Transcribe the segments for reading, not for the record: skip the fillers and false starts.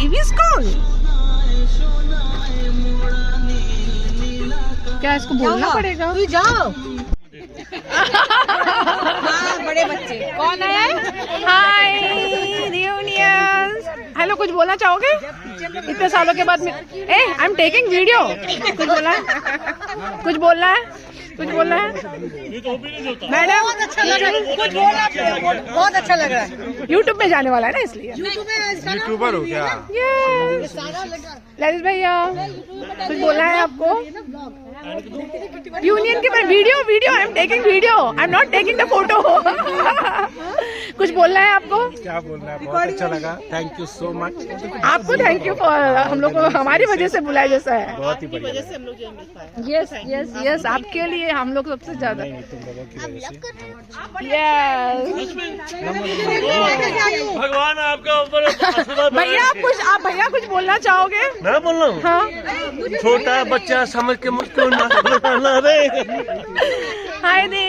TV कौन? क्या इसको बोलना पड़ेगा? तू जाओ। बड़े बच्चे कौन है? हाय रियूनियंस। हेलो, कुछ बोलना चाहोगे इतने सालों के बाद? I am taking video. कुछ बोलना है? कुछ बोलना है? कुछ बोलना है मैडम? बहुत अच्छा लग रहा है। कुछ बोलना, बहुत अच्छा लग रहा है। यूट्यूब में जाने वाला है ना, इसलिए यूट्यूबर हो क्या? ललित भैया कुछ बोलना है आपको? यूनियन के बाद video I am taking video, I am not taking the photo. कुछ बोलना है आपको? क्या बोलना है? बहुत अच्छा लगा, थैंक यू सो मच। आपको थैंक यू फॉर हम लोग को हमारी वजह से बुलाया जैसा है। बहुत ही बढ़िया। यस यस यस, आपके लिए हम लोग सबसे ज्यादा। तुम लोगों की वजह से। यस भगवान आपका ऊपर। भैया कुछ बोलना चाहोगे? मैं बोल रहा हूँ। हाँ, छोटा बच्चा समझ के मुझको ना बोलना रे। हाय दी,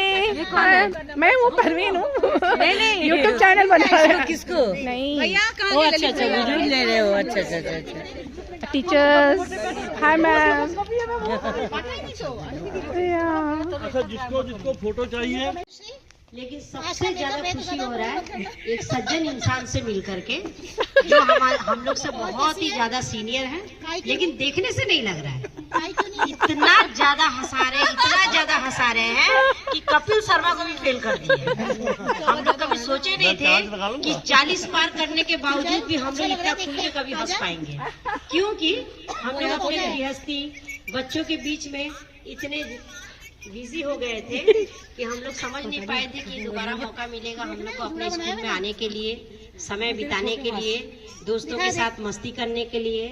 मैं वो परवीन हूँ। नहीं यूट्यूब चैनल बना रहे हैं। किसको? नहीं अच्छा अच्छा, वीडियो ले रहे हो। अच्छा अच्छा अच्छा। Teachers, hi ma'am. अच्छा, जिसको फोटो चाहिए। लेकिन सबसे ज्यादा खुशी हो रहा है एक सज्जन इंसान से मिल करके, जो हम लोग से बहुत ही ज्यादा सीनियर है, लेकिन देखने से नहीं लग रहा है। इतना ज्यादा हंसा रहे हैं कि कपिल शर्मा को भी फेल कर दिए। हम लोग कभी सोचे नहीं थे कि 40 पार करने के बावजूद भी हम लोग इतना खुल के कभी हंस पाएंगे, क्योंकि हम लोग अपने गृहस्थी बच्चों के बीच में इतने बिजी हो गए थे कि हम लोग समझ नहीं पाए थे कि दोबारा मौका मिलेगा हम लोग को अपने स्कूल में आने के लिए, समय बिताने के लिए, दोस्तों के साथ मस्ती करने के लिए,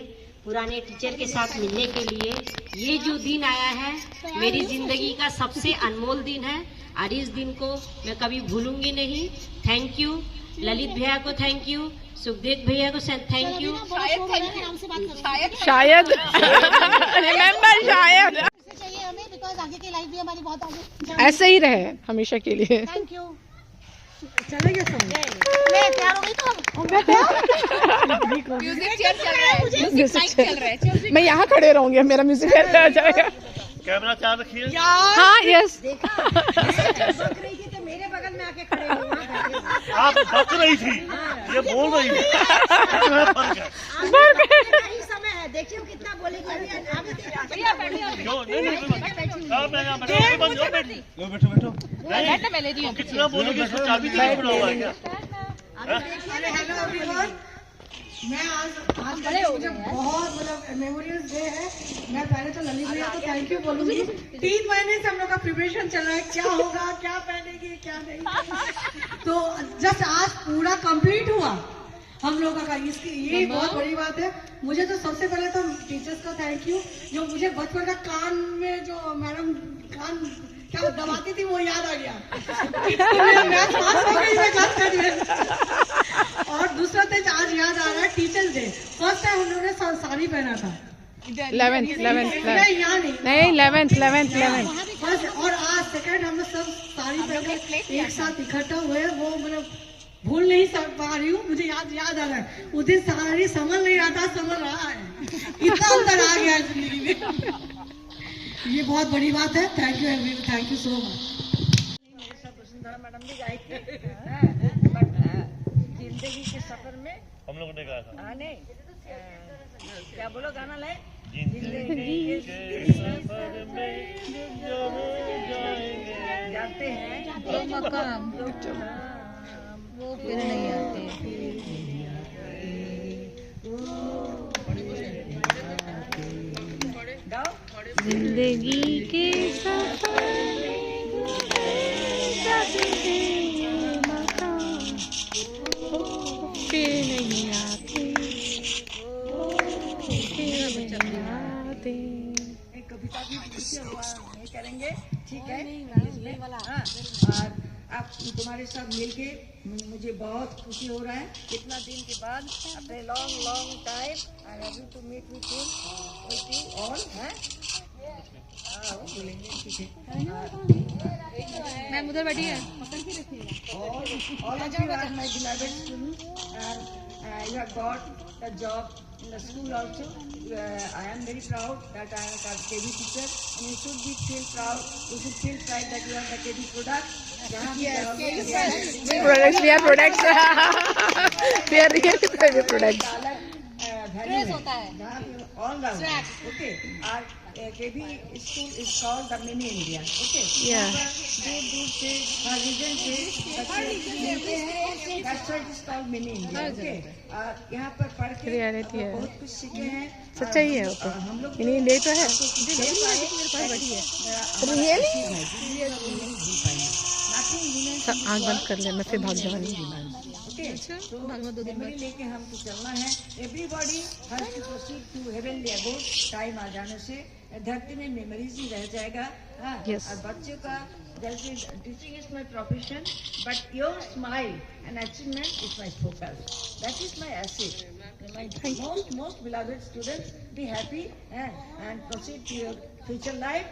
पुराने टीचर के साथ मिलने के लिए। ये जो दिन आया है मेरी जिंदगी का सबसे अनमोल दिन है और इस दिन को मैं कभी भूलूंगी नहीं। थैंक यू ललित भैया को, थैंक यू सुखदेव भैया को, थैंक यू। शायद रिमेम्बर, शायद आगे की लाइफ भी हमारी बहुत आगे ऐसे ही रहे हमेशा के लिए। Thank you. चलेगा सब। मैं तैयार हो गई तो म्यूजिक चल रहा है। मैं यहाँ खड़े रहूंगी, मेरा म्यूजिक आ जाएगा। कैमरा चालू रखिए। हाँ यस। मेरे बगल में आके खड़े हो। आप बक रही थी, ये बोल रही थी। समय है, देखिए कितना बोलेगी। कितना बोलेगी? चाबी बना हुआ है क्या? हेलो एवरीवन, मैं आज बड़े हो गए, बहुत मतलब मेमोरियस डे है। मैं पहले तो ललित भैया को थैंक यू बोलूंगी। 3 महीने से हम लोग का प्रिपरेशन चल रहा है, क्या होगा, क्या पहनेगी, क्या नहीं। तो जस्ट आज पूरा कंप्लीट हुआ हम लोगों का। इसकी ये बहुत बड़ी बात है। मुझे तो सबसे पहले तो टीचर्स का थैंक यू, जो मुझे बचपन का कान में जो मैडम कान क्या दबाती थी वो याद आ गया। और दूसरा चीज आज याद आ रहा है टीचर्स डे। फर्स्ट टाइम हम लोगों ने साड़ी पहना था। 11th नहीं 11th। और आज सेकंड हम लोग सब साड़ी पहनकर एक साथ इकट्ठा हुए। वो मतलब भूल नहीं पा रही हूँ, मुझे याद आ रहा है। उस दिन साड़ी समझ नहीं रहा था, समझ रहा है। इतना अंतर आ गया जिंदगी में, ये बहुत बड़ी बात है। Thank you everyone, thank you so much. Madam भी गई थी, बट जिंदगी के सफर में हम लोगों ने कहा था। नहीं क्या बोलो गाना लाए, जिंदगी के सफर में जाते हैं वो मकाम वो फिर नहीं आते। जिंदगी के सफर नहीं आते। एक कविता भी करेंगे, ठीक है? और आप तुम्हारे साथ मिलके मुझे बहुत खुशी हो रहा है। कितना दिन के बाद अपने long time I love you to meet with you all है। बोलेंगे ठीक है। मैम उधर बैठी है. All of you are my beloved students, and you have got the job in the school also. I am very proud that I am a KB teacher, and you should be feel proud. You should feel pride that you are the KB product. Products, we are products. We are really products. All round. Okay. Our KB school is called the Mini India. Okay. Yeah. दूर से region से बच्चे मिलते हैं. That's why it is called Mini India. Okay. यहाँ पर पढ़ के Reality है. बहुत कुछ सीखे हैं. सच्चाई है वो तो. हम लोग इन्हीं ले तो है. आँख बंद कर ले, मैं फिर भाग जाऊंगी. मेमोरी लेके हमको चलना है. Everybody has to proceed to heavenly abode. Time आ जाने से धरती में मेमोरीज ही रह जाएगा. Yes. और बच्चों का जैसे teaching is my profession, but your smile and achievement is my focus. That is my asset. My most beloved students, be happy and proceed to your future life.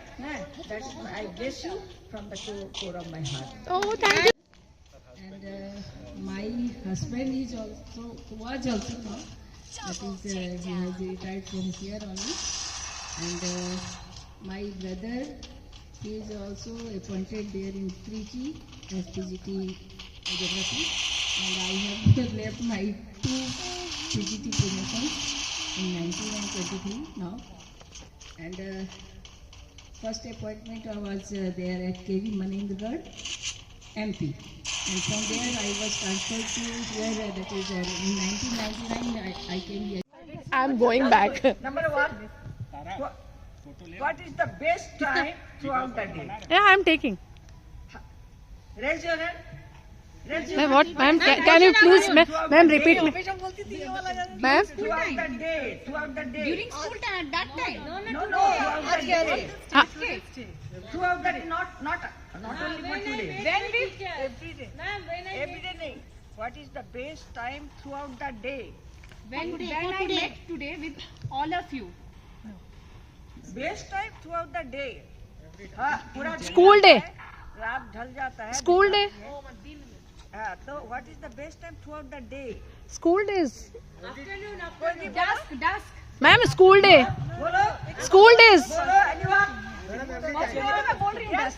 That's I bless you from the core of my heart. Oh, thank you. And my husband is also was also now. That is he has retired from here only. And my brother, he is also appointed there in Trichy as PGT Geography. And I have left my 2 PGT promotions in 19 and 23 now. And first appointment I was there at KV Manindragarh, MP. And from there I was transferred to here, that is in 1999 I came here. I'm going back. Number one, what is the best time throughout the day? Yeah, I'm taking. Raise your hand. Ma'am, what? Ma'am, can you please, ma'am, repeat me. Ma'am? Throughout the day. During school time, that time. No. Throughout the day. Throughout the day, not only for today. Every day. Every day. nahi. What is the best time throughout the day? When I met today with all of you. Best time throughout the day. हाँ, पूरा दिन School day. रात ढल जाता है. School day. हाँ, तो what is the best time throughout the day? School days. Dusk. Ma'am, school day. बोलो. School days. बोलो, anyone? Yes.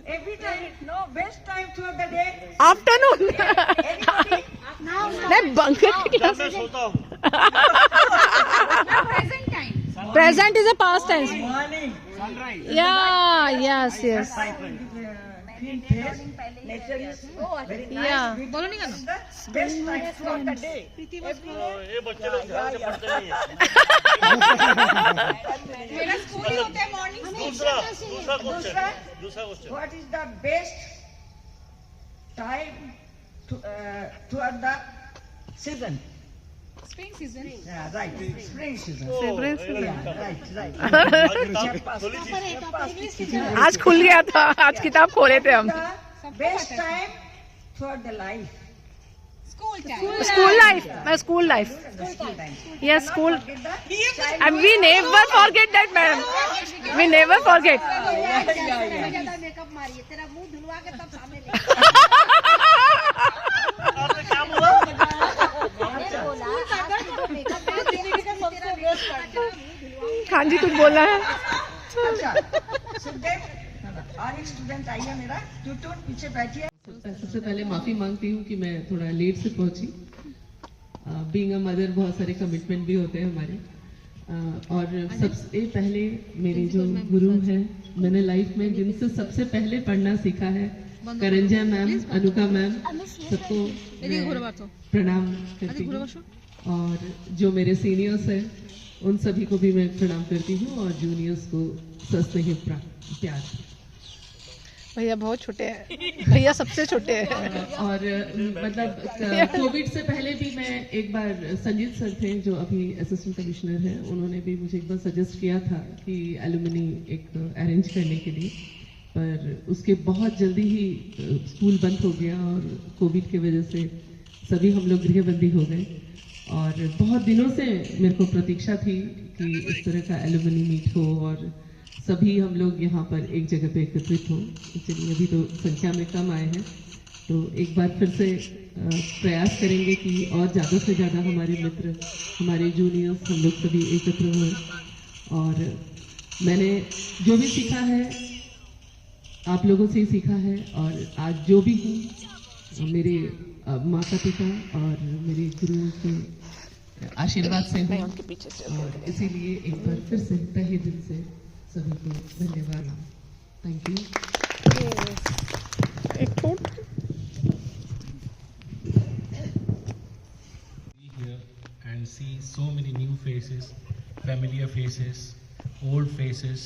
Every time. No, best time throughout the day. Afternoon. Anybody? मैं bunker की class. मैं सोता हूँ. Present time. Present is a past tense. Morning. Yeah, yes. Green face. Nature is very nice. Yeah. बोलो नहीं करना. Best time throughout the day. Every day. ये बच्चे लोग ध्यान से पढ़ते नहीं हैं. मेरा स्कूल ही होता है मॉर्निंग में. दूसरा question. What is the best time throughout the season? Spring season. Yeah, right. Spring season. Yeah, right. आज खुल गया था. आज किताब खोले थे हम. The best time throughout the life. School time. School life. My school life. School time. Yes, school. Forget the And we never forget that, madam. We never forget. Makeup मारिए तेरा मुंह धुलवा के तब सामने ले. आपने क्या बोला? हाँ जी, कुछ बोलना है. अच्छा, सुखदेव, और एक स्टूडेंट आइए मेरा. ट्यूटोर पीछे बैठिए. सबसे पहले माफ़ी मांगती हूँ कि मैं थोड़ा लेट से पहुंची. बीइंग अ मदर बहुत सारे कमिटमेंट भी होते हैं हमारे. और सबसे पहले मेरे जो गुरु हैं, मैंने लाइफ में जिनसे सबसे पहले पढ़ना सीखा है, करंजा मैम, अनुका मैम, सबको प्रणाम करती हूँ. और जो मेरे सीनियर्स हैं उन सभी को भी मैं प्रणाम करती हूँ, और जूनियर्स को सस्नेह प्यार. भैया बहुत छोटे हैं. भैया सबसे छोटे हैं. और मतलब कोविड से पहले भी मैं एक बार, संजीत सर थे जो अभी असिस्टेंट कमिश्नर हैं, उन्होंने भी मुझे एक बार सजेस्ट किया था कि एलुमनी एक अरेंज करने के लिए, पर उसके बहुत जल्दी ही स्कूल बंद हो गया और कोविड की वजह से सभी हम लोग गृहबंदी हो गए. और बहुत दिनों से मेरे को प्रतीक्षा थी कि इस तरह का एलुमनी मीट हो और सभी हम लोग यहाँ पर एक जगह पे एकत्रित हों। चलिए, अभी तो संख्या में कम आए हैं, तो एक बार फिर से प्रयास करेंगे कि और ज़्यादा से ज़्यादा हमारे मित्र, हमारे जूनियर्स, हम लोग सभी एकत्र हों। और मैंने जो भी सीखा है आप लोगों से ही सीखा है, और आज जो भी हूँ मेरे माता पिता और मेरे गुरुओं के आशीर्वाद से हूँ, और इसीलिए एक बार फिर से तहे दिल से सभी को धन्यवाद। Thank you. Here and see so many new faces, familiar faces, old faces,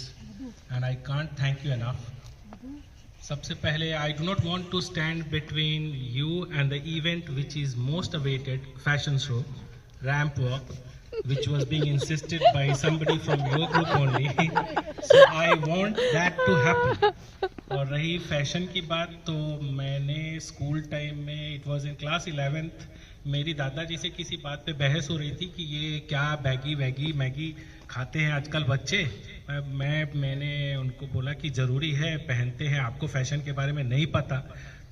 and I can't thank you enough. सबसे पहले, I do not want to stand between you and the event which is most awaited, fashion show, ramp walk, which was being insisted by somebody from your group only. So I want that to happen. और रही fashion की बात, तो मैंने school time में, it was in class 11th, मेरी दादाजी से किसी बात पे बहस हो रही थी कि ये क्या बैगी वैगी मैगी खाते हैं आजकल बच्चे। मैंने उनको बोला कि ज़रूरी है, पहनते हैं, आपको फैशन के बारे में नहीं पता।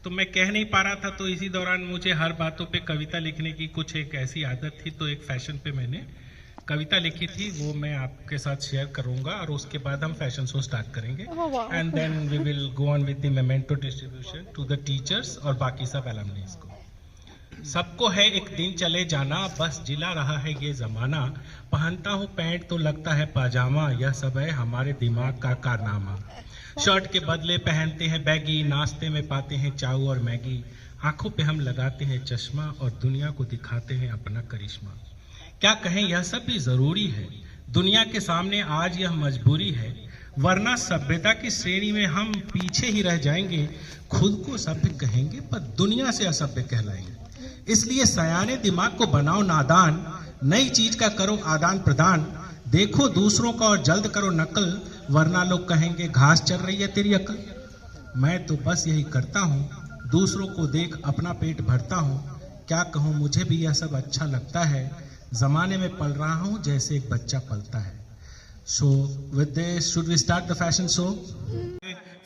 तो मैं कह नहीं पा रहा था, तो इसी दौरान मुझे हर बातों पे कविता लिखने की कुछ एक ऐसी आदत थी, तो एक फैशन पे मैंने कविता लिखी थी, वो मैं आपके साथ शेयर करूंगा, और उसके बाद हम फैशन शो स्टार्ट करेंगे। And then we will go on with the memento distribution to the teachers और बाकी सब एलमनीज को। सबको है एक दिन चले जाना, बस जिला रहा है ये जमाना, पहनता हूँ पैंट तो लगता है पाजामा, यह सब है हमारे दिमाग का कारनामा। शर्ट के बदले पहनते हैं बैगी, नाश्ते में पाते हैं चाऊ और मैगी, आंखों पे हम लगाते हैं चश्मा और दुनिया को दिखाते हैं अपना करिश्मा। क्या कहें, यह सब भी जरूरी है, दुनिया के सामने आज यह मजबूरी है, वरना सभ्यता की श्रेणी में हम पीछे ही रह जाएंगे। खुद को सभ्य कहेंगे पर दुनिया से असभ्य कहलाएंगे। इसलिए सयाने दिमाग को बनाओ नादान, नई चीज का करो आदान प्रदान, देखो दूसरों का और जल्द करो नकल, वरना लोग कहेंगे घास चल रही है तेरी अकल। मैं तो बस यही करता हूँ, दूसरों को देख अपना पेट भरता हूँ, क्या कहूँ मुझे भी यह सब अच्छा लगता है, जमाने में पल रहा हूँ जैसे एक बच्चा पलता है। So with this should we start the fashion show.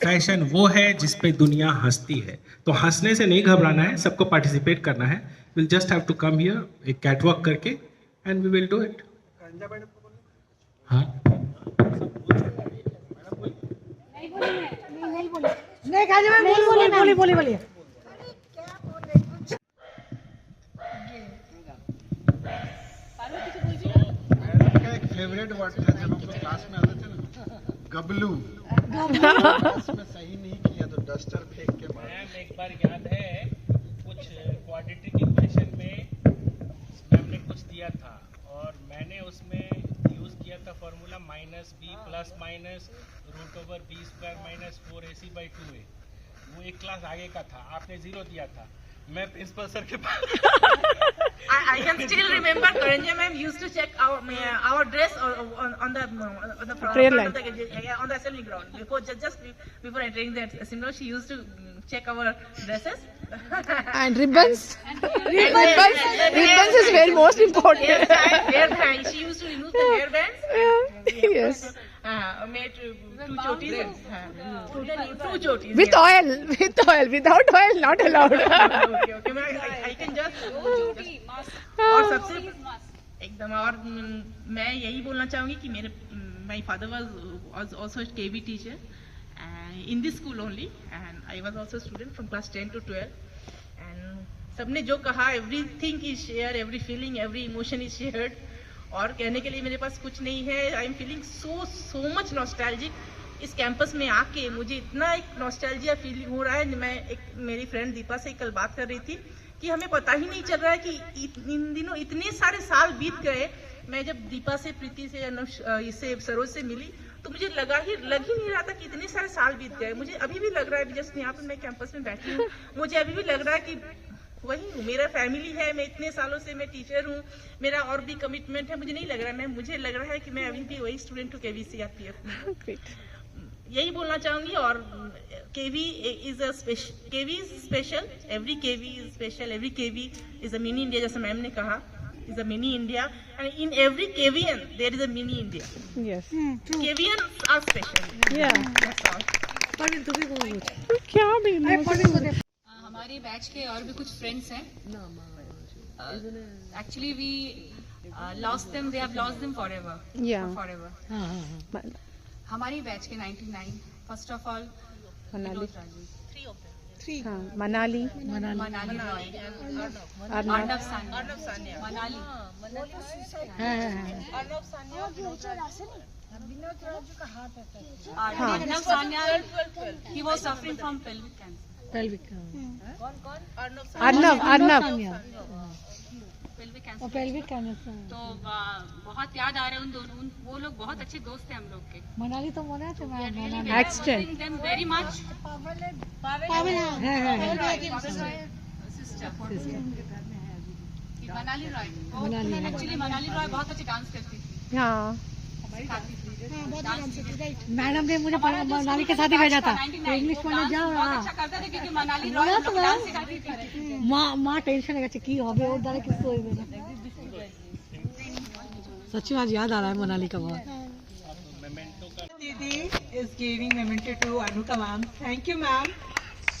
Fashion वो है जिस पे दुनिया हंसती है, तो हंसने से नहीं घबराना है, सबको पार्टिसिपेट करना है। Will just have to come here एक कैटवॉक करके and we will do it. हाँ, नहीं बोलिए। फेवरेट वर्ड था जब हम लोग क्लास में आते थे ना, गबलू। उसमें सही नहीं किया तो डस्टर फेंक के मारा। मैम एक बार याद है, कुछ क्वाड्रेटिक इक्वेशन में मैम ने कुछ दिया था और मैंने उसमें यूज किया था formula -b plus minus √b² - 4ac/2a। वो एक क्लास आगे का था, आपने 0 दिया था। मैं प्रिंसिपल सर के पास I can still remember Karanjya ma'am used to check our dress on the prayer line. On the assembly ground before just before entering the assembly. She used to check our dresses And ribbons. Ribbons is very most important. Yes, and hairband. She used to remove the hairbands. Yes. Made two chotis. Two chotis. With oil. Without oil, not allowed. Okay. I can just. और सबसे एकदम, और मैं यही बोलना चाहूँगी कि मेरे my father was also a KB teacher in this school only, and I was also a student from class 10 to 12. And सबने जो कहा, everything is shared, every feeling, every emotion is shared. और कहने के लिए मेरे पास कुछ नहीं है. I am feeling so much nostalgic. इस कैंपस में आके मुझे इतना एक नॉस्टैल्जिया फीलिंग हो रहा है. मैं मेरी फ्रेंड दीपा से कल बात कर रही थी कि हमें पता ही नहीं चल रहा है कि इन दिनों इतने सारे साल बीत गए. मैं जब दीपा से, प्रीति से, इससे, सरोज से मिली तो मुझे लग ही नहीं रहा था कि इतने सारे साल बीत गए. मुझे अभी भी लग रहा है, जस्ट यहाँ पर मैं कैंपस में बैठी हूँ, मुझे अभी भी लग रहा है कि वही हूँ, मेरा फैमिली है, मैं इतने सालों से मैं टीचर हूँ, मेरा और भी कमिटमेंट है. मुझे नहीं लग रहा है, मुझे लग रहा है कि मैं अभी भी वही स्टूडेंट हूँ KVC RPF. यही बोलना चाहूंगी. और KV is special, every KV is special, every KV is a mini India, जैसा मैम ने कहा. is a mini India, and in every KVN there is a mini India. Yes. KVN are special. Yeah. That's all. क्या भी हमारे batch के और भी कुछ फ्रेंड्स हैं. Actually we lost them. They have lost them forever. Yeah. Forever. हमारी batch के 99. First of all, Manali. Three of them. हाँ, Manali. Manali Roy, Arnab. Arnab Sanya, Manali. Arnab Sanya, he was suffering from pelvic cancer. Arnab. pelvic cancer. तो बहुत याद आ रहे हैं उन दोनों. वो लोग बहुत अच्छे दोस्त थे हम लोग के. मनाली तो मना थे Accident. them very much. Sister. Manali Roy. Actually Manali Roy बहुत अच्छे डांस करती थी. हाँ. मैडम ने मुझे मनाली के साथ ही भेजा था. इंग्लिश पढ़ने जाओ. बहुत अच्छा करता था क्योंकि मनाली रॉय हम लोग डांस सिखाती थी. মা টেনশন হয়ে গেছে কি হবে ওর দ্বারা কিছু হইবে না. सच्ची आज याद आ रहा है मनाली का बहुत. Didi is giving memento to Anuka ma'am. Thank you, ma'am.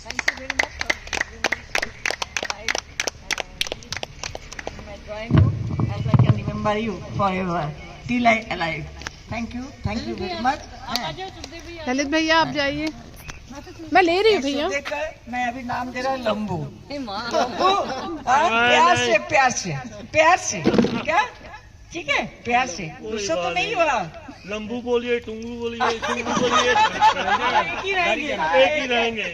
Thank you very much for my drawing book, as I can remember you forever till I alive. Thank you very much. Lalit भैया आप जाइए. मैं ले रही हूँ भैया. देखकर मैं अभी नाम दे रहा हूँ लंबू. लंबू. प्यार से क्या? ठीक है, प्यार से. गुस्सा तो नहीं हुआ. लंबू बोलिए, टुंगू बोलिए, टुंगू बोलिए, एक ही रहेंगे.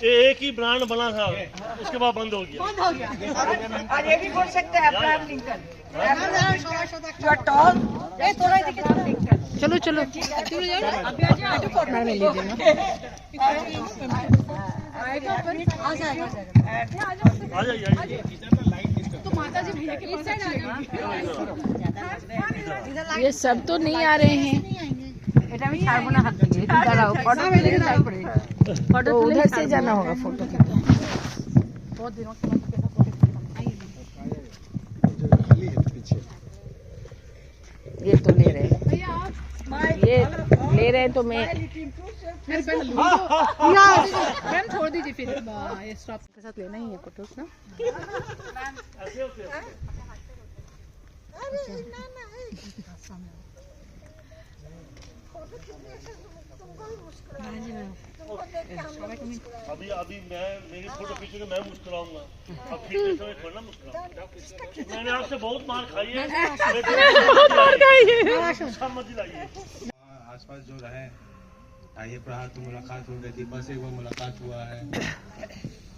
एक ही ब्रांड बना था, उसके बाद बंद हो गया. और ये भी बोल सकते हैं Abraham Lincoln. You are tall. थोड़ा लिंकन. चलो चलो. मैडम लीजिए ना. आ जाइए. तो माता जी भैया के पास ये सब तो नहीं आ रहे हैं. फोटो उधर से जाना होगा. फोटो बहुत दिनों के बाद. ये तो ले रहे हैं. ये ले रहे हैं तो मैं मैम छोड़ दीजिए फिर. ये स्टॉप के साथ लेना ही है फोटोस ना. अभी मैं मेरी फोटो खींचूंगा, मैं मुस्कुराऊंगा. अब खींचते समय थोड़ा मुस्कुराऊंगा. मैंने आपसे बहुत मार खाई है. मत दिलाइए. आसपास जो रहे आइए प्रहार तो मुलाकात हो गई. दीपा से वो मुलाकात हुआ है.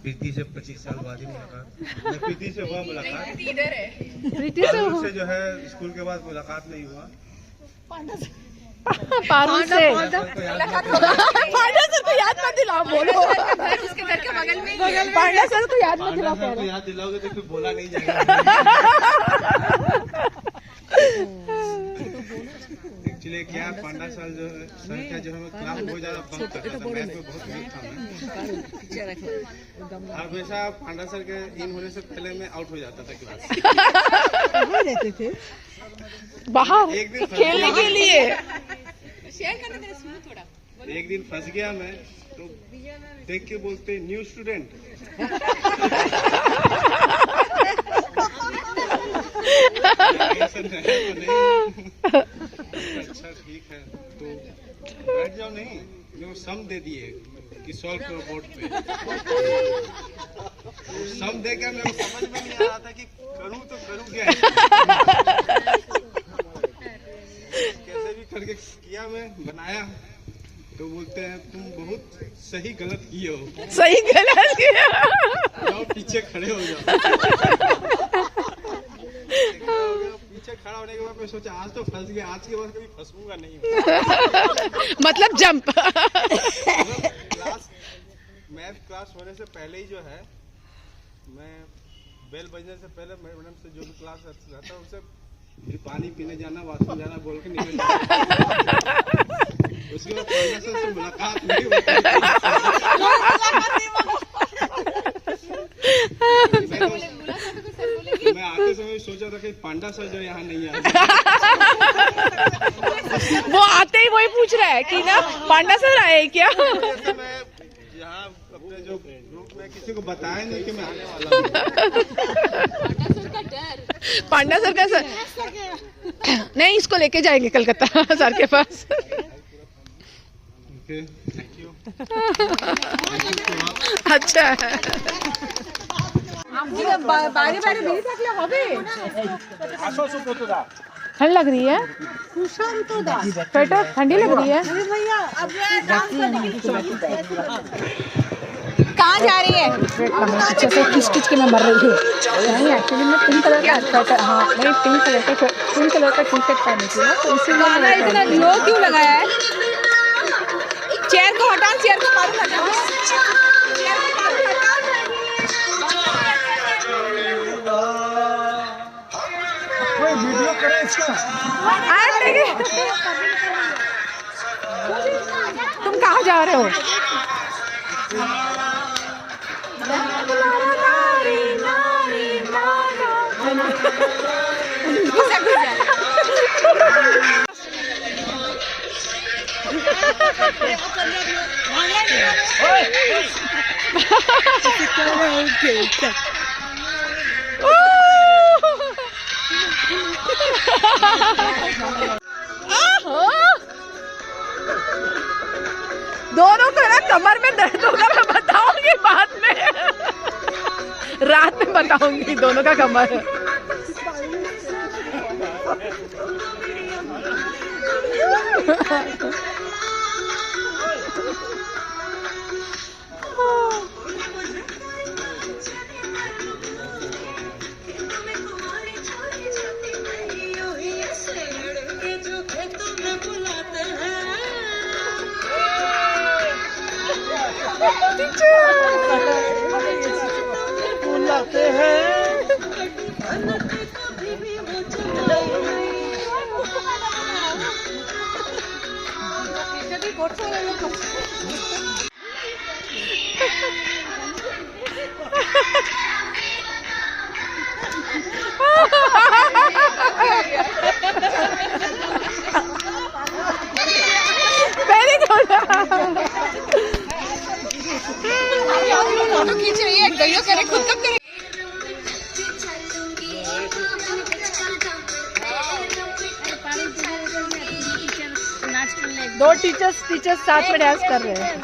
प्रीति से 25 साल बाद ही मुलाकात. प्रीति से हुआ मुलाकात. प्रीति से जो है स्कूल के बाद मुलाकात नहीं हुआ. पारू से पांडा सर को याद मत दिलाओ. बोलो उसके घर के बगल में पांडा सर को याद मत दिलाओ. याद दिलाओगे तो फिर बोला नहीं जाएगा. एक्चुअली क्या पांडा साल जो संख्या जो हमें क्लास बहुत ज्यादा बंक करता था. मैथ में बहुत वीक था मैं. हमेशा पांडा सर के इन होने से पहले मैं आउट हो जाता था क्लास. रहते थे बाहर खेलने के लिए. एक दिन फंस गया मैं तो देख के बोलते न्यू स्टूडेंट. अच्छा ठीक है तो बैठ जाओ. नहीं जो सम दे दिए कि सॉल्व करो बोर्ड पे. सम दे के मैं समझ में नहीं आ रहा था कि करूं तो करूं क्या. कैसे भी करके किया मैं बनाया तो बोलते हैं तुम बहुत सही गलत किए हो. सही गलत किया. जाओ पीछे खड़े हो जाओ. पीछे खड़ा होने के बाद मैं सोचा आज तो फंस गया. आज के बाद कभी फंसूंगा नहीं. मतलब जंप. मैथ क्लास होने से पहले ही जो है मैं बेल बजने से पहले मैडम से जो भी क्लास रहता है उनसे फिर पानी पीने जाना, वाशरूम जाना बोल के निकल जाता. उसके बाद पांडा सर से मुलाकात नहीं होती. मैं आते समय सोचा था कि पांडा सर जो यहाँ नहीं आए। वो आते ही वही पूछ रहा है कि ना पांडा सर आए क्या? मैं यहाँ अपने जो ग्रुप में किसी को बताया नहीं कि मैं आने वाला हूँ। पांडा सर का सर नहीं, इसको लेके जाएंगे कलकत्ता सर के पास। Okay, thank you. अच्छा ठंड लग रही है, स्वेटर ठंडी लग रही है। कहाँ जा रही है? पीछे से खिंच के मैं मर रही हूँ। नहीं एक्चुअली मैं पिंक कलर का स्वेटर, हाँ नहीं पिंक कलर का टी शर्ट पहनी थी ना, तो इसीलिए इतना लो क्यों लगाया है? चेयर को हटा, चेयर को मारू हटा। वीडियो करें इसका। तुम कहाँ जा रहे हो? दोनों को ना कमर में दर्द होगा, मैं बताऊंगी बाद में। रात में बताऊंगी दोनों का कमर। बुलाते हैं वेरी गुड। फोटो खींच रही है, गयो करे खुद कब करे। दो टीचर्स साथ में डांस कर रहे हैं।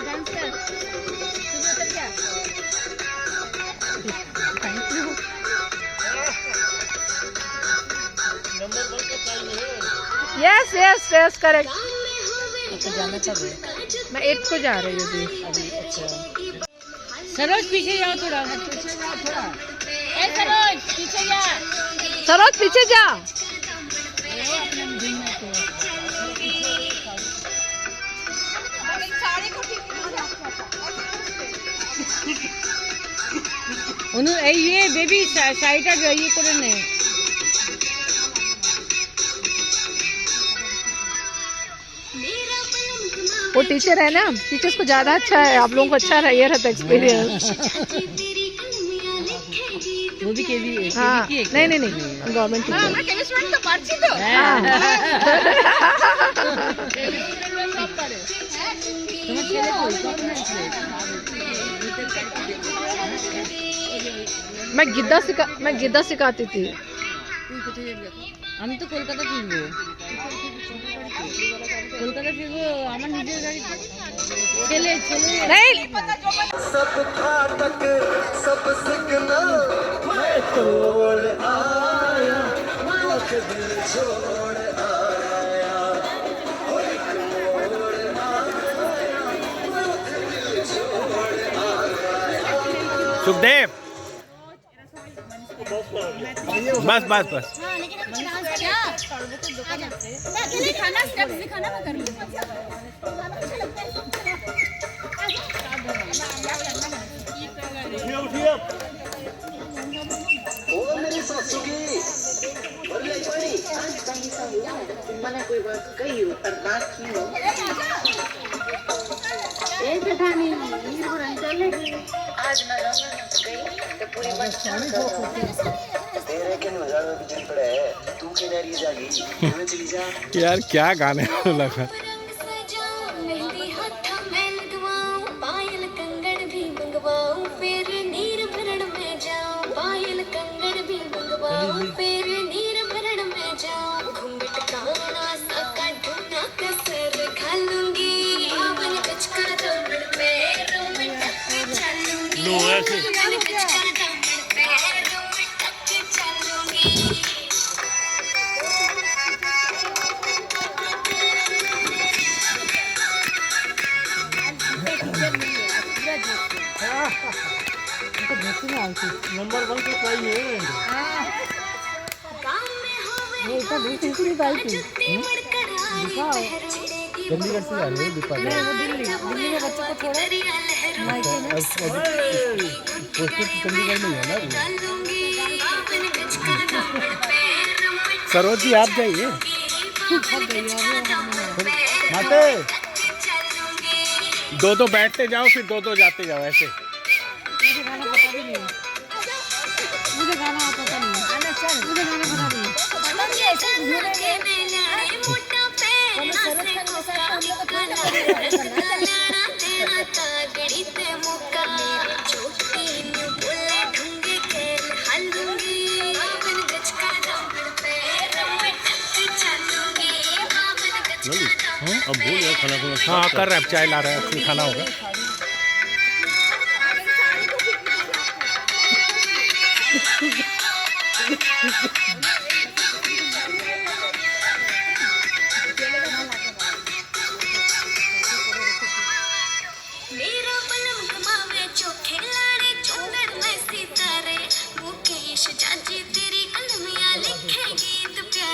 Yes yes yes correct. मैं 8 को जा रही हूँ अभी। अच्छा सरोज पीछे जाओ थोड़ा। ए सरोज पीछे जा। सरोज पीछे जा। ये बेबी साइड ये करे नहीं। वो टीचर है ना, टीचर्स को ज्यादा अच्छा है, आप लोगों को अच्छा रहा ये रहता एक्सपीरियंस। वो भी केवी हाँ नहीं गवर्नमेंट टीचर। मैं गिद्दा सिखाती थी। আমি তো কলকাতা ফিরবো। কলকাতা ফিরবো আমার নিজের গাড়িতে। ছেলে नहीं सब फाटक सब सिग्नल मैं तोड़ आया, दिल छोड़ आया, सुखदेव बस बस बस। दिखाना स्टेप्स दिखाना मैं कर लूँगी। ओ मेरी सासुगी मला कोई बात कही हो पर बात की हो ए जेठानी वीर चले आज मैं गई तो पूरी बात तेरे के नजर में बिजली पड़े तू किनारी जागी तुम्हें चली जा यार क्या गाने लगा। नो ऐसे नंबर 1 पे चाहिए चंडीगढ़ से आ रही है दीपा। नहीं वो दिल्ली में बच्चों को छोड़ा पोस्टर चंडीगढ़ में है ना। सरोज जी आप जाइए। माते दो बैठते जाओ फिर दो जाते जाओ ऐसे। मुझे गाना पता भी नहीं, मुझे गाना पता नहीं, मुझे गाना पता नहीं। अब बोल यार खाना खाना। हाँ कर रहे हैं, चाय ला रहे हैं, फिर खाना होगा।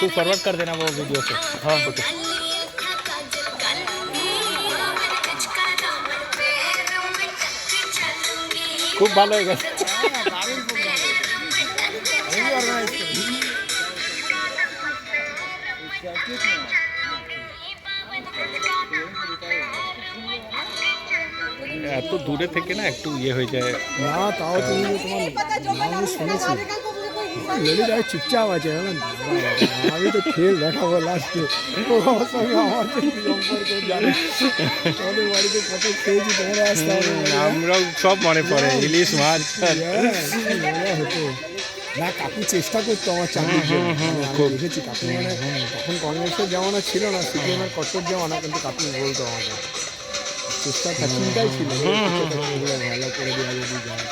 तू फॉरवर्ड कर देना वो वीडियो से। हाँ ओके। खूब ভালো হয়ে গেছে। এত দূরে থেকে না একটু ইয়ে হয়ে যায় না। তাও তুমি তোমার নাম শুনেছি ললিত আর চুপচাপ আছে আমি তো খেল দেখাবো লাস্টে আমার সঙ্গে আমার সম্পর্ক জানি তোমাদের বাড়িতে কত খেয়েছি তোমরা আসতে হবে আমরাও সব মনে পড়ে ইলিশ মাছ মজা হতো না। কাকু চেষ্টা করতো আমার চাকরির জন্য, দেখেছি কাকু মানে তখন কংগ্রেসের জামানা ছিল না, সিপিএমের কট্টর জামানা, কিন্তু কাকু বলতো আমাকে চেষ্টাটা চিন্তাই ছিল ভালো করে দেওয়া যদি যায়।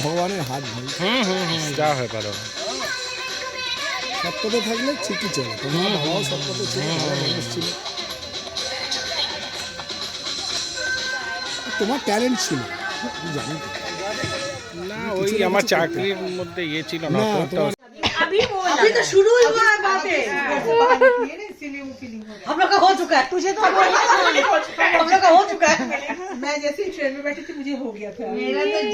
ভগবানের হাত ভাই। যা হয় পারো সত্যতে থাকলে ঠিকই চলে। তোমার বাবাও সত্যতে ছিল, ভালো মানুষ ছিল, তোমার ট্যালেন্ট ছিল জানি না। ওই আমার চাকরির মধ্যে ইয়ে ছিল না। अभी तो शुरू ही हुआ है बातें, हम लोग का हो चुका है, तुझे तो हम लोग का हो चुका है। मैं जैसे ही ट्रेन में बैठी थी मुझे हो गया था।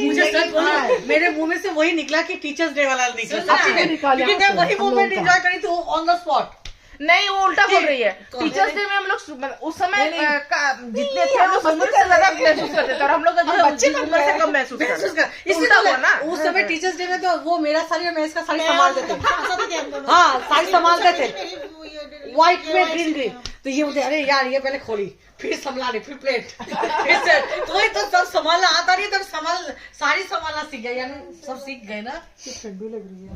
मुझे सच बोलो मेरे मुंह में से वही निकला कि टीचर्स डे वाला निकला, क्योंकि मैं वही मोमेंट एंजॉय करी थी ऑन द स्पॉट। नहीं वो उल्टा बोल रही है। टीचर्स डे में हम लोग उस समय जितने थे हम लोग उम्र से ज्यादा महसूस करते थे और हम लोग बच्चे उम्र से कम महसूस करते। इसलिए हुआ ना उस समय टीचर्स डे में तो वो मेरा साड़ी और मैं इसका साड़ी संभालते थे। हाँ साड़ी संभालते थे, व्हाइट में ग्रीन ग्रीन। तो ये बोलते अरे यार ये पहले खोली फिर संभाली फिर प्लेट फिर से तो सब संभालना आता नहीं, तब साड़ी संभालना सीख गए, यानी सब सीख गए ना। ठंडी लग रही है,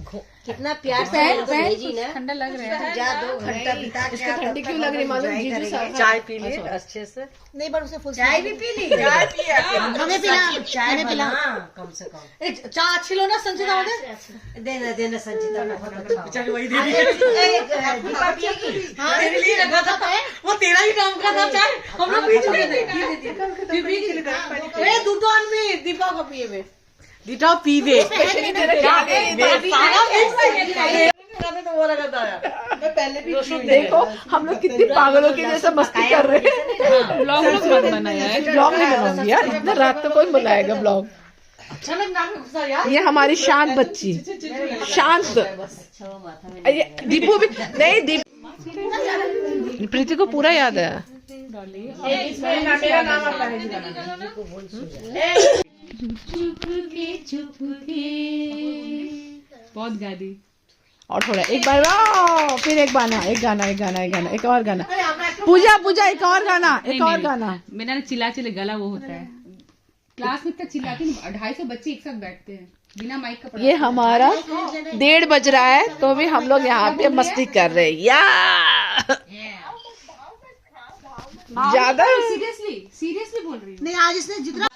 कितना प्यार से भेजी ना, ठंडा लग रहा है। जा 2 घंटा बिता के ठंडी क्यों लग रही मालूम? जीजू चाय पी ली अच्छे से, नहीं पर उसे फुल चाय भी पी ली, चाय पिया हमें पिला, चाय में पिला कम से कम। चाय अच्छी लो ना संचिता, देना संचिता बेचारी वही दे तेरे लिए रखा था, वो तेरा ही नाम का था चाय, हम लोग पी चुके थे। दूधो आनबी दीपा को पिए दीटा पीवे देखो हम लोग कितने पागलों के जैसा मस्ती कर रहे हैं। ब्लॉग मत बनाया है, ब्लॉग नहीं बनाऊंगी यार, इतना रात तो कौन बनाएगा ब्लॉग। ये हमारी शांत बच्ची, शांत। दीपू भी नहीं, प्रीति को पूरा याद है। बहुत गा दी। और थोड़ा एक बार, वाह, फिर एक गाना, एक गाना, एक गाना, एक गाना, एक और गाना। पूजा पूजा, एक और गाना, एक और गाना। मेरा चिल्ला चिल्ला गला वो होता है। क्लास में इतना चिल्लाती नहीं, 250 बच्चे एक साथ बैठते हैं बिना माइक का। ये हमारा 1:30 बज रहा है तो भी हम लोग यहाँ पे मस्ती कर रहे हैं। या ज्यादा सीरियसली बोल रही हूँ। नहीं, आज इसने जितना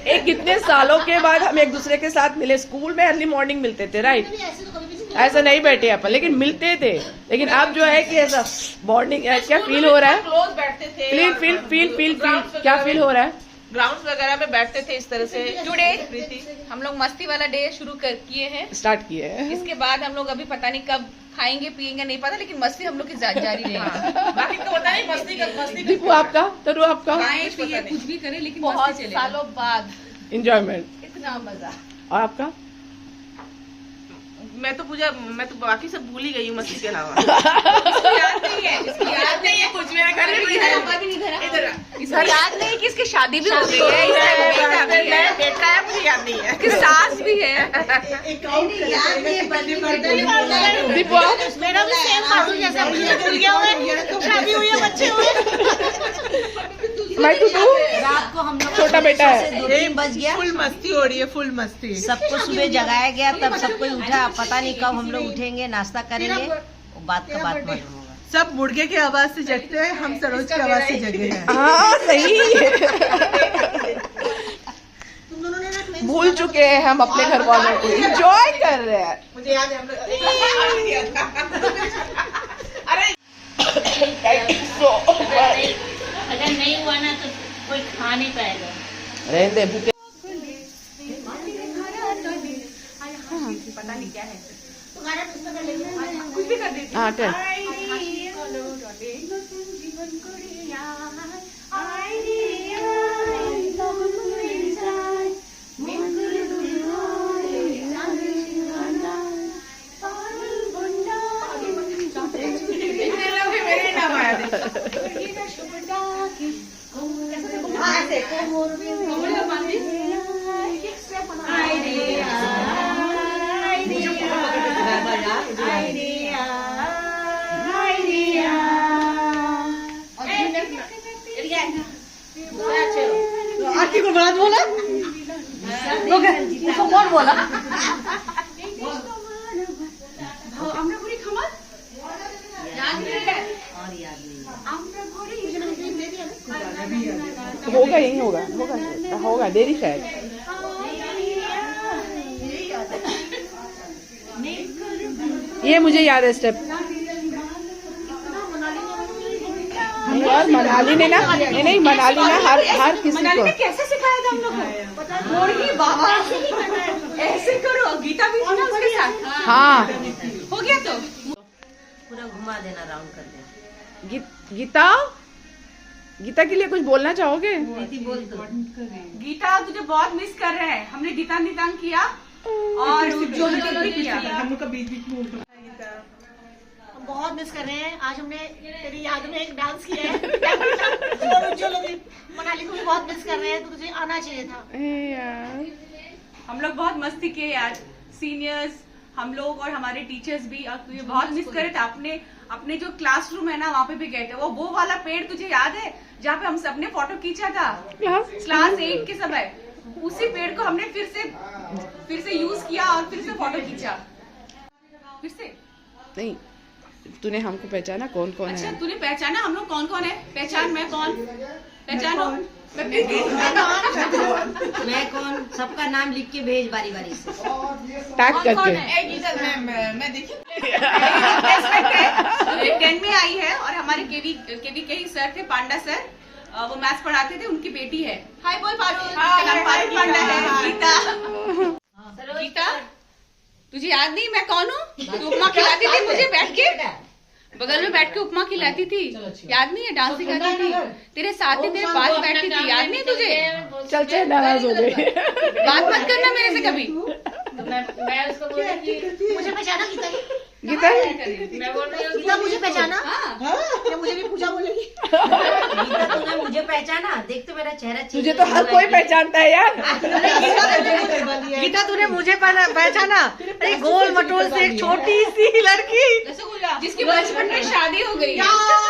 एक कितने सालों के बाद हम एक दूसरे के साथ मिले। स्कूल में अर्ली मॉर्निंग मिलते थे, राइट? ऐसा नहीं बैठे अपन, लेकिन मिलते थे। लेकिन अब जो है कि ऐसा मॉर्निंग, क्या फील हो रहा है? क्लोज बैठते थे। फील क्या फील हो रहा है? ग्राउंड वगैरह में बैठते थे इस तरह से। टुडे हम लोग मस्ती वाला डे शुरू किए हैं, स्टार्ट किए हैं। इसके बाद हम लोग अभी पता नहीं कब खाएंगे पिएंगे नहीं पता, लेकिन मस्ती हम लोग की जारी रहेगी। बाकी तो पता नहीं मस्ती दीपू आपका, तरू आपका? कुछ भी करे लेकिन बहुत सालों बाद एंजॉयमेंट, इतना मजा। और आपका? मैं तो बाकी सब भूल ही गई हूँ मस्ती के अलावा। याद नहीं है कुछ। मेरे घर में इसको याद नहीं कि इसकी शादी भी हो गई है, बेटा है, मुझे याद नहीं है कि सास भी है। दीपू मेरा भी सेम बाबू जैसा भूल गया हुआ है, शादी हुई है, बच्चे हुए। मैं तो रात को हम लोग छोटा बेटा है, 2-3 बज गया। फुल मस्ती हो रही है, फुल मस्ती। सबको सुबह जगाया गया, तब सब कोई उठा। पता नहीं कब हम लोग उठेंगे, नाश्ता करेंगे, वो बात का बात मालूम होगा। सब मुर्गे की आवाज से जगते हैं, हम सरोज की आवाज से जगे हैं। हाँ सही है। भूल चुके हैं हम अपने घर वालों को, एंजॉय कर रहे हैं। मुझे याद है हम लोग अरे अगर नहीं हुआ ना तो कोई खा नहीं पाएगा। रहने दे भूखे। पता नहीं क्या है, कुछ भी कर देती। हाँ चल। आरती को बड़ा बोला, उसको कौन बोला? होगा ही होगा देरी शायद। ये मुझे याद है स्टेप। यार मनाली ने ना, नहीं मनाली ना हर किसी को कैसे सिखाया था हम लोग को? बाबा ऐसे करो, गीता भी थी ना उसके साथ। हाँ हो गया तो पूरा घुमा देना, राउंड कर देना। गीता के लिए कुछ बोलना चाहोगे? बोल दो। गीता तुझे बहुत मिस कर रहे हैं। हमने गीता निदान किया और जो भी किया हम लोग का बीच में बहुत मिस कर रहे हैं। आज हमने तेरी याद में एक डांस किया है। चलो मनाली को भी बहुत मिस कर रहे हैं, तो तुझे आना चाहिए था। हम लोग बहुत मस्ती किए यार, सीनियर्स हम लोग और हमारे टीचर्स भी। और तुझे बहुत मिस करे थे। अपने जो क्लासरूम है ना, वहाँ पे भी गए थे। वो वाला पेड़ तुझे याद है जहाँ पे हम सबने फोटो खींचा था क्लास 8 के समय? उसी पेड़ को हमने फिर से यूज किया और फिर से फोटो खींचा। फिर से नहीं, तूने हमको पहचाना कौन कौन अच्छा, है? तूने पहचाना हम लोग कौन कौन है? पहचान। मैं कौन? पहचानो। मैं कौन? सबका नाम लिख के भेज बारी बारी से, टैग करके। मैं देखी 10 में आई है और हमारे केवी के ही सर थे, पांडा सर, वो मैथ्स पढ़ाते थे। उनकी बेटी है। हाय बोल फारूक। पांडा है। गीता तुझे याद नहीं मैं कौन हूँ? तू उपमा खिलाती थी मुझे, बैठ के बगल में बैठ के उपमा खिलाती थी। याद नहीं है? डांस सिखाती थी, तेरे साथ ही तेरे पास बैठती थी। याद नहीं तुझे? चल नाराज हो गई। बात मत करना मेरे से कभी। मैं उसको बोल रही थी मुझे पहचाना गीता? मैं बोल रही हूँ गीता मुझे पहचाना? हाँ। मुझे भी पूजा बोलेगी। गीता तूने मुझे पहचाना? देख तो मेरा चेहरा तुझे तो हर कोई पहचानता है यार। गीता तूने मुझे पहचाना? अरे गोल मटोल से एक छोटी सी लड़की जिसकी बचपन में शादी हो गई। यार